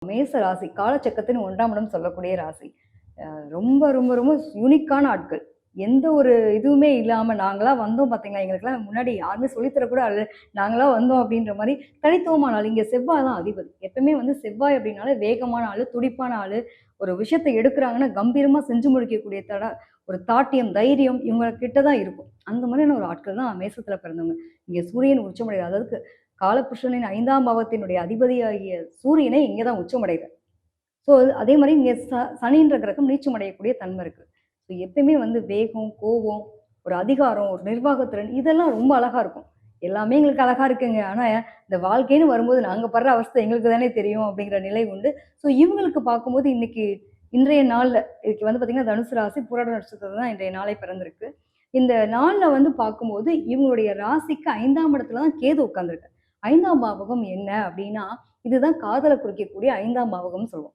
மேச ராசி காலச்சக்கரத்தின் 1ஆம் இடம் சொல்லக்கூடிய ராசி. அ ரொம்ப ரொம்ப ரொம்ப யூனிக்கான ஆட்கள். எந்த ஒரு இதுவுமே இல்லாம நாங்களா வந்தோம் பார்த்தீங்களா, எங்களுக்கெல்லாம் முன்னாடி யாருமே சொல்லி தரக்கூட ஆளு, நாங்களா வந்தோம் அப்படின்ற மாரி தனித்துவமான ஆளு. இங்க செவ்வாய் தான் அதிபதி. எப்பவுமே வந்து செவ்வாய் அப்படின்னாலே வேகமான ஆளு, துடிப்பான ஆளு. ஒரு விஷயத்த எடுக்குறாங்கன்னா கம்பீரமா செஞ்சு முடிக்கக்கூடிய ஒரு தாட்டியம், தைரியம் இவங்க கிட்ட தான் இருக்கும். அந்த மாதிரியான ஒரு ஆட்கள் தான் மேசத்துல பிறந்தவங்க. இங்க சூரியன் உச்சமடையுது. அதாவது காலபுருஷனின் 5ஆம் பாவத்தினுடைய அதிபதியாகிய சூரியனே இங்க தான் உச்சமடையுது. ஸோ, அதே மாரி இங்க சனின்ற கிரகம் நீச்சம் அடையக்கூடிய தன்மை இருக்கு. ஸோ, எப்பயுமே வந்து வேகம், கோவம், ஒரு அதிகாரம், ஒரு நிர்வாகத்திறன் இதெல்லாம் ரொம்ப அழகா இருக்கும். எல்லாமே எங்களுக்கு அழகா இருக்குங்க. ஆனா, இந்த வாழ்க்கைன்னு வரும்போது நாங்க படுற அவஸ்தை எங்களுக்கு தானே தெரியும் அப்படிங்கிற நிலை உண்டு. ஸோ, இவங்களுக்கு பார்க்கும்போது இன்றைய நாள்ல இதுக்கு வந்து பார்த்தீங்கன்னா, தனுசு ராசி பூராட நட்சத்திரம் தான் இன்றைய நாளே பிறந்திருக்கு. இந்த நாள்ல வந்து பார்க்கும்போது, இவங்களுடைய ராசிக்கு 5ஆம் இடத்துல தான் கேது உட்கார்ந்திருக்கு. 5ஆம் பாவகம் என்ன அப்படின்னா, இதுதான் காதல குறிக்கக்கூடிய 5ஆம் பாவகம்னு சொல்லுவோம்.